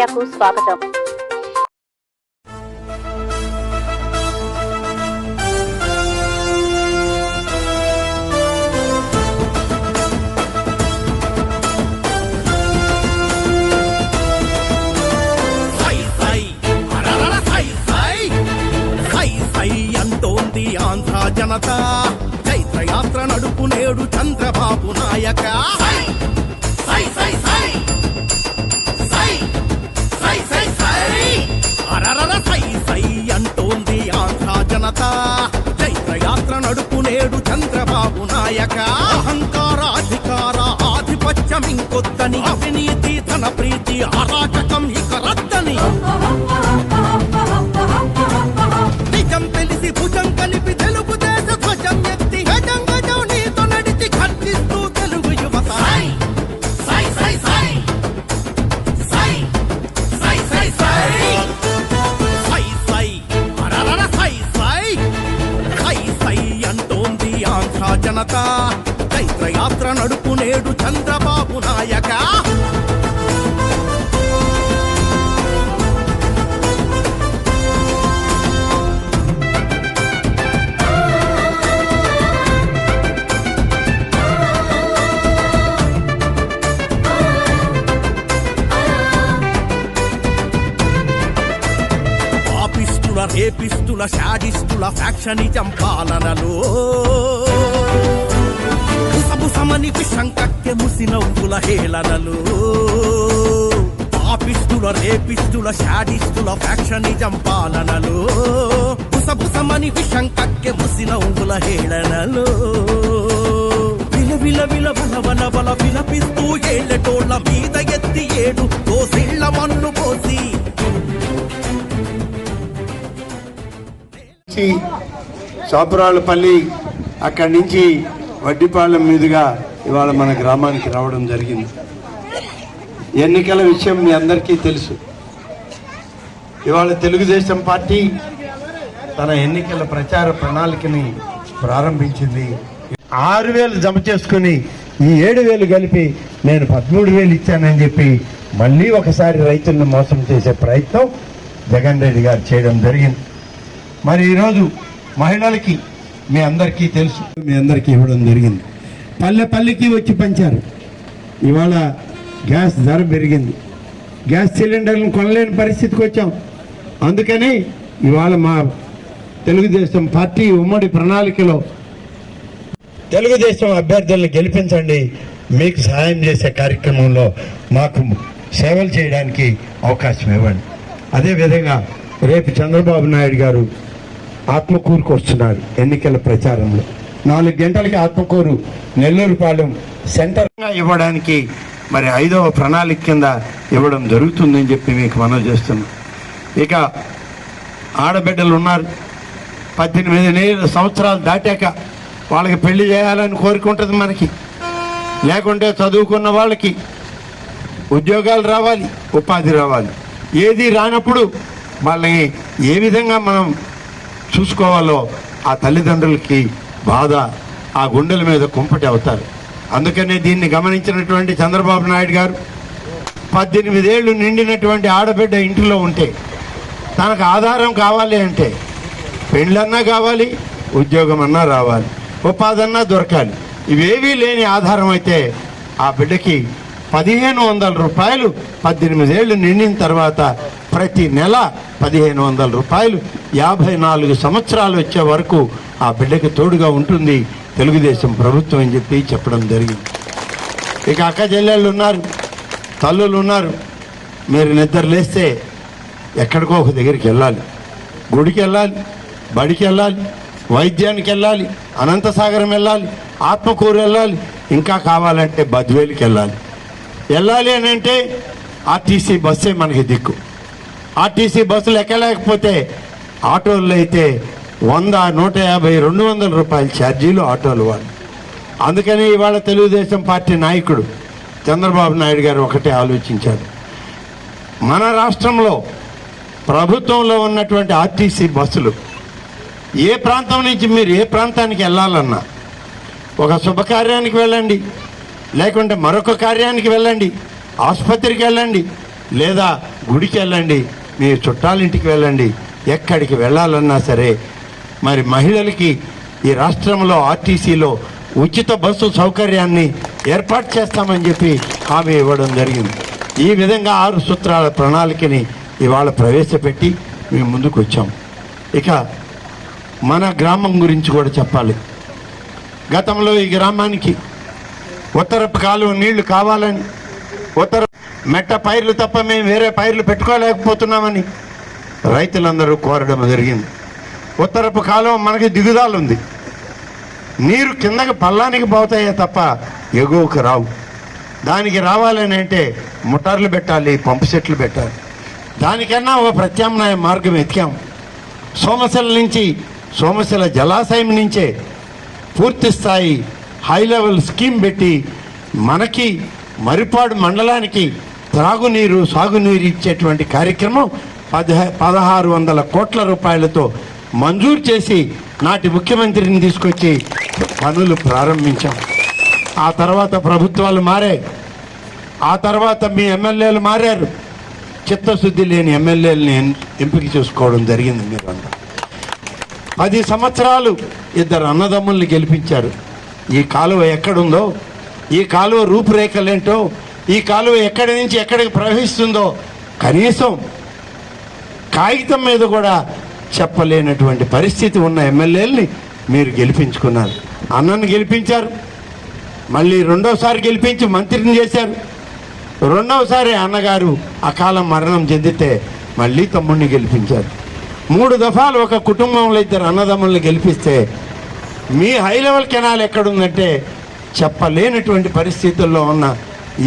మీడియాకు స్వాగతం. అంటోంది ఆంధ్ర జనత, చైత్రయాత్ర నడుపు నేడు చంద్రబాబు నాయక. అంటోంది ఆంధ్ర జనత, చైత్రయాత్ర నడుపు నేడు చంద్రబాబు నాయక. అహంకార అధికార ఆధిపత్యం ఇంకొద్దని, అవినీతి ధన ప్రీతి అరాచకం ఇక రద్దని, నిజం తెలిసి భుజం కలిపి తెలుగు దేశ ధ్వజం ఎత్తి గజం గజం నీతో నడిచి ఖర్చిస్తూ తెలుగు యువత. అంటోంది ఆంధ్ర జనత, చైత్రయాత్ర నడుపు నేడు చంద్రబాబు నాయక. రేపిస్తుల షాడిస్టుల ఫ్యాక్షనిజం పాలనలో సమని విషం కక్కె ముసి నవ్వుల హేళనలు. పాపిస్తుల రేపిస్తుల షాడిస్టుల ఫ్యాక్షనిజం పాలనలు సమని విషం కక్కె ముసి నవ్వుల హేళనలు. విల విల బల బల బల విలపిస్తూ ఏళ్ళటోళ్ళ మీద ఎత్తి ఏడు దోసిళ్ల మన్ను పోసి చాపురాళ్ళపల్లి అక్కడి నుంచి వడ్డిపాలెం మీదుగా ఇవాళ మన గ్రామానికి రావడం జరిగింది. ఎన్నికల విషయం మీ అందరికీ తెలుసు. ఇవాళ తెలుగుదేశం పార్టీ తన ఎన్నికల ప్రచార ప్రణాళికని ప్రారంభించింది. 6,000 జమ చేసుకుని ఈ 7,000 కలిపి నేను 13,000 ఇచ్చానని చెప్పి మళ్ళీ ఒకసారి రైతులను మోసం చేసే ప్రయత్నం జగన్ రెడ్డి గారు చేయడం జరిగింది. మరి ఈరోజు మహిళలకి మీ అందరికీ తెలుసు, మీ అందరికీ ఇవ్వడం జరిగింది. పల్లె పల్లెకి వచ్చి పంచారు. ఇవాళ గ్యాస్ ధర పెరిగింది, గ్యాస్ సిలిండర్లను కొనలేని పరిస్థితికి వచ్చాం. అందుకని ఇవాళ మా తెలుగుదేశం పార్టీ ఉమ్మడి ప్రణాళికలో తెలుగుదేశం అభ్యర్థులను గెలిపించండి, మీకు సహాయం చేసే కార్యక్రమంలో మాకు సేవలు చేయడానికి అవకాశం ఇవ్వండి. అదేవిధంగా రేపు చంద్రబాబు నాయుడు గారు ఆత్మకూరుకు వస్తున్నారు. ఎన్నికల ప్రచారంలో 4 గంటలకి ఆత్మకూరు నెల్లూరుపాలెం సెంటర్గా ఇవ్వడానికి మరి 5వ ప్రణాళిక కింద ఇవ్వడం జరుగుతుందని చెప్పి మీకు మనవి చేస్తున్నాం. ఇక ఆడబిడ్డలు ఉన్నారు, 18 సంవత్సరాలు దాటాక వాళ్ళకి పెళ్లి చేయాలని కోరుకుంటుంది మనకి. లేకుంటే చదువుకున్న వాళ్ళకి ఉద్యోగాలు రావాలి, ఉపాధి రావాలి. ఏది రానప్పుడు వాళ్ళని ఏ విధంగా మనం చూసుకోవాలో ఆ తల్లిదండ్రులకి బాధ, ఆ గుండెల మీద కుంపటి అవుతారు. అందుకనే దీన్ని గమనించినటువంటి చంద్రబాబు నాయుడు గారు 18 ఏళ్ళు నిండినటువంటి ఆడబిడ్డ ఇంటిలో ఉంటే తనకు ఆధారం కావాలి అంటే పెళ్ళన్నా కావాలి, ఉద్యోగం అన్నా రావాలి, ఉపాధి అన్నా దొరకాలి. ఇవేవీ లేని ఆధారం అయితే ఆ బిడ్డకి 1,500 రూపాయలు 18 ఏళ్ళు నిండిన తర్వాత ప్రతి నెల 1,500 రూపాయలు 54 సంవత్సరాలు వచ్చే వరకు ఆ బిడ్డకి తోడుగా ఉంటుంది తెలుగుదేశం ప్రభుత్వం అని చెప్పి చెప్పడం జరిగింది. ఇక అక్క చెల్లెళ్ళు ఉన్నారు, తల్లులు ఉన్నారు. మీరు నిద్ర లేస్తే ఎక్కడికో ఒక దగ్గరికి వెళ్ళాలి, గుడికి వెళ్ళాలి, బడికి వెళ్ళాలి, వైద్యానికి వెళ్ళాలి, అనంతసాగరం వెళ్ళాలి, ఆత్మకూరు వెళ్ళాలి, ఇంకా కావాలంటే బద్వేలుకి వెళ్ళాలి. వెళ్ళాలి అని అంటే ఆర్టీసీ బస్సే మనకి దిక్కు. ఆర్టీసీ బస్సులు ఎక్కలేకపోతే ఆటోల్లో అయితే 100, 150, 200 రూపాయల ఛార్జీలు ఆటోలు వాళ్ళు. అందుకని ఇవాళ తెలుగుదేశం పార్టీ నాయకుడు చంద్రబాబు నాయుడు గారు ఒకటే ఆలోచించారు. మన రాష్ట్రంలో ప్రభుత్వంలో ఉన్నటువంటి ఆర్టీసీ బస్సులు ఏ ప్రాంతం నుంచి మీరు ఏ ప్రాంతానికి వెళ్ళాలన్నా, ఒక శుభకార్యానికి వెళ్ళండి, లేకుంటే మరొక కార్యానికి వెళ్ళండి, ఆసుపత్రికి వెళ్ళండి, లేదా గుడికి వెళ్ళండి, మీ చుట్టాలింటికి వెళ్ళండి, ఎక్కడికి వెళ్ళాలన్నా సరే మరి మహిళలకి ఈ రాష్ట్రంలో ఆర్టీసీలో ఉచిత బస్సు సౌకర్యాన్ని ఏర్పాటు చేస్తామని చెప్పి హామీ ఇవ్వడం జరిగింది. ఈ విధంగా 6 సూత్రాల ప్రణాళికని ఇవాళ ప్రవేశపెట్టి మేము ముందుకు వచ్చాం. ఇక మన గ్రామం గురించి కూడా చెప్పాలి. గతంలో ఈ గ్రామానికి ఉత్తరపు కాలువ నీళ్లు కావాలని, ఉత్తర మెట్ట పైర్లు తప్ప మేము వేరే పైర్లు పెట్టుకోలేకపోతున్నామని రైతులందరూ కోరడం జరిగింది. ఉత్తరపు కాలువ మనకి దిగుదాలు ఉంది, నీరు కిందకి పల్లానికి పోతాయే తప్ప ఎగువకు రావు. దానికి రావాలని అంటే మోటార్లు పెట్టాలి, పంపు సెట్లు పెట్టాలి. దానికన్నా ఒక ప్రత్యామ్నాయ మార్గం ఎతికాం. సోమశిల జలాశయం నుంచే పూర్తి స్థాయి హై లెవెల్ స్కీమ్ పెట్టి మనకి మరిపాడు మండలానికి త్రాగునీరు సాగునీరు ఇచ్చేటువంటి కార్యక్రమం 1600 కోట్ల రూపాయలతో మంజూరు చేసి నాటి ముఖ్యమంత్రిని తీసుకొచ్చి పనులు ప్రారంభించాం. ఆ తర్వాత ప్రభుత్వాలు మారాయి, ఆ తర్వాత మీ ఎమ్మెల్యేలు మారారు. చిత్తశుద్ధి లేని ఎమ్మెల్యేలని ఎంపిక చేసుకోవడం జరిగింది. మీరంతా 10 సంవత్సరాలు 2 అన్నదమ్ముల్ని గెలిపించారు. ఈ కాలువ ఎక్కడుందో, ఈ కాలువ రూపురేఖలేంటో, ఈ కాలువ ఎక్కడి నుంచి ఎక్కడికి ప్రవహిస్తుందో కనీసం కాగితం మీద కూడా చెప్పలేనటువంటి పరిస్థితి ఉన్న ఎమ్మెల్యేలని మీరు గెలిపించుకున్నారు. అన్నను గెలిపించారు, మళ్ళీ రెండోసారి గెలిపించి మంత్రిని చేశారు. రెండవసారి అన్నగారు అకాల మరణం చెందితే మళ్ళీ తమ్ముడిని గెలిపించారు. 3 దఫాలు ఒక కుటుంబంలో 2 అన్నదమ్ముల్ని గెలిపిస్తే మీ హై లెవెల్ కెనాల్ ఎక్కడుందంటే చెప్పలేనటువంటి పరిస్థితుల్లో ఉన్న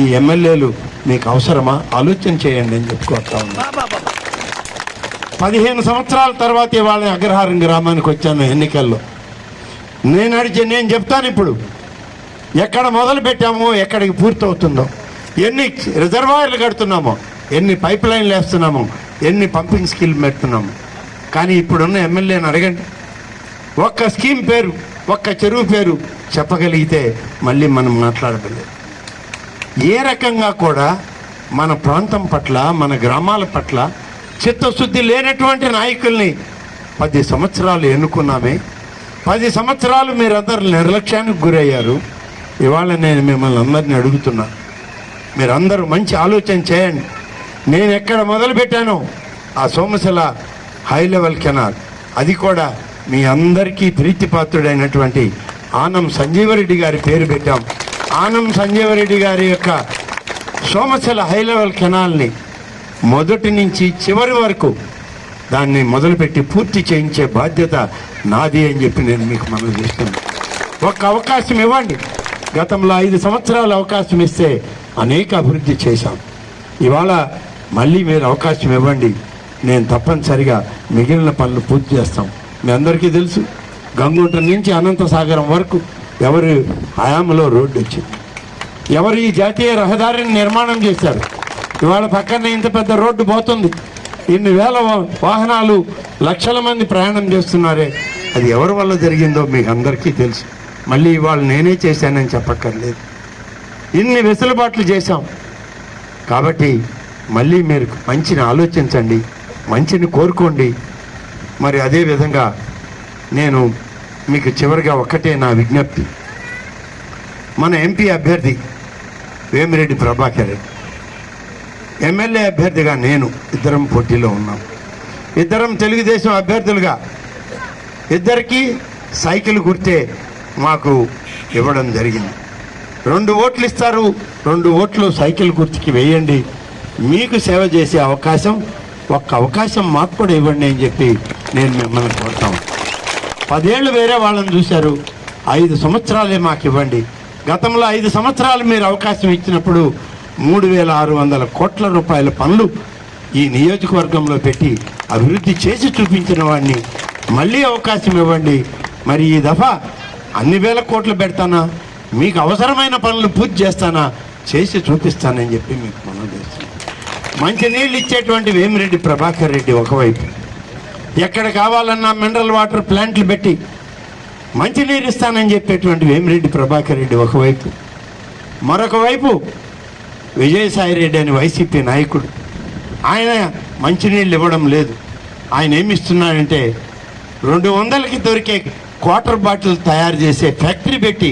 ఈ ఎమ్మెల్యేలు మీకు అవసరమా? ఆలోచన చేయండి అని చెప్పుకోతా ఉన్నా. 15 సంవత్సరాల తర్వాత ఇవాళ అగ్రహారం గ్రామానికి వచ్చాను ఎన్నికల్లో. నేను చెప్తాను ఇప్పుడు ఎక్కడ మొదలు పెట్టామో, ఎక్కడికి పూర్తవుతుందో, ఎన్ని రిజర్వాయర్లు కడుతున్నామో, ఎన్ని పైప్ లైన్లు వేస్తున్నామో, ఎన్ని పంపింగ్ స్కీమ్ పెడుతున్నామో. కానీ ఇప్పుడున్న ఎమ్మెల్యేని అడగండి, ఒక్క స్కీమ్ పేరు, ఒక్క చెరువు పేరు చెప్పగలిగితే మళ్ళీ మనం మాట్లాడగలేదు. ఏ రకంగా కూడా మన ప్రాంతం పట్ల, మన గ్రామాల పట్ల చిత్తశుద్ధి లేనటువంటి నాయకుల్ని 10 సంవత్సరాలు ఎన్నుకున్నామే. 10 సంవత్సరాలు మీరందరూ నిర్లక్ష్యానికి గురయ్యారు. ఇవాళ నేను మిమ్మల్ని అందరినీ అడుగుతున్నా, మీరందరూ మంచి ఆలోచన చేయండి. నేను ఎక్కడ మొదలుపెట్టానో ఆ సోమశిల హై లెవెల్ కెనాల్, అది కూడా మీ అందరికీ ప్రీతిపాత్రుడైనటువంటి ఆనం సంజీవరెడ్డి గారి పేరు పెట్టాం. ఆనం సంజీవరెడ్డి గారి యొక్క సోమశిల హై లెవెల్ కెనాల్ని మొదటి నుంచి చివరి వరకు దాన్ని మొదలుపెట్టి పూర్తి చేయించే బాధ్యత నాది అని చెప్పి నేను మీకు మనవి చేస్తున్నాను. ఒక్క అవకాశం ఇవ్వండి. గతంలో 5 సంవత్సరాలు అవకాశం ఇస్తే అనేక అభివృద్ధి చేశాం. ఇవాళ మళ్ళీ మీరు అవకాశం ఇవ్వండి, నేను తప్పనిసరిగా మిగిలిన పనులు పూర్తి చేస్తాం. మీ అందరికీ తెలుసు, గంగుంట నుంచి అనంతసాగరం వరకు ఎవరి హయాంలో రోడ్డు వచ్చింది, ఎవరు ఈ జాతీయ రహదారిని నిర్మాణం చేశారు. ఇవాళ పక్కనే ఇంత పెద్ద రోడ్డు పోతుంది, ఇన్ని వేల వాహనాలు, లక్షల మంది ప్రయాణం చేస్తున్నారే, అది ఎవరి వల్ల జరిగిందో మీకు అందరికీ తెలుసు. మళ్ళీ ఇవాళ నేనే చేశానని చెప్పక్కర్లేదు. ఇన్ని వెసులుబాట్లు చేశాం. కాబట్టి మళ్ళీ మీరు మంచిని ఆలోచించండి, మంచిని కోరుకోండి. మరి అదేవిధంగా నేను మీకు చివరిగా ఒక్కటే నా విజ్ఞప్తి, మన ఎంపీ అభ్యర్థి వేమిరెడ్డి ప్రభాకర్ రెడ్డి, ఎమ్మెల్యే అభ్యర్థిగా నేను, ఇద్దరం పోటీలో ఉన్నాం. ఇద్దరం తెలుగుదేశం అభ్యర్థులుగా, ఇద్దరికీ సైకిల్ గుర్తే మాకు ఇవ్వడం జరిగింది. 2 ఓట్లు ఇస్తారు, 2 ఓట్లు సైకిల్ గుర్తుకి వేయండి. మీకు సేవ చేసే అవకాశం, ఒక్క అవకాశం మాకు కూడా ఇవ్వండి అని చెప్పి నేను మిమ్మల్ని కోరుతాను. 10 ఏళ్ళు వేరే వాళ్ళని చూశారు, 5 సంవత్సరాలే మాకు ఇవ్వండి. గతంలో 5 సంవత్సరాలు మీరు అవకాశం ఇచ్చినప్పుడు 3600 కోట్ల రూపాయల పనులు ఈ నియోజకవర్గంలో పెట్టి అభివృద్ధి చేసి చూపించిన వాడిని మళ్ళీ అవకాశం ఇవ్వండి. మరి ఈ దఫా అన్ని వేల కోట్లు పెడతానా, మీకు అవసరమైన పనులు పూర్తి చేస్తానా, చేసి చూపిస్తానని చెప్పి మీకు మనం చేస్తాను. మంచినీళ్ళు ఇచ్చేటువంటి వేమిరెడ్డి ప్రభాకర్ రెడ్డి ఒకవైపు, ఎక్కడ కావాలన్నా మినరల్ వాటర్ ప్లాంట్లు పెట్టి మంచినీరు ఇస్తానని చెప్పేటువంటి వేమిరెడ్డి ప్రభాకర్ రెడ్డి ఒకవైపు, మరొక వైపు విజయసాయి రెడ్డి అని వైసీపీ నాయకుడు ఆయన మంచినీళ్ళు ఇవ్వడం లేదు. ఆయన ఏమి ఇస్తున్నాడంటే 200కి దొరికే క్వార్టర్ బాటిల్ తయారు చేసే ఫ్యాక్టరీ పెట్టి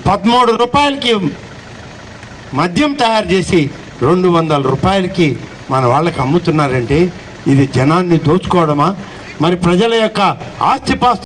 13 రూపాయలకి మద్యం తయారు చేసి 200 రూపాయలకి మన వాళ్ళకి అమ్ముతున్నారంటే ఇది జనాన్ని దోచుకోవడమా? మరి ప్రజల యొక్క ఆస్తిపాస్తు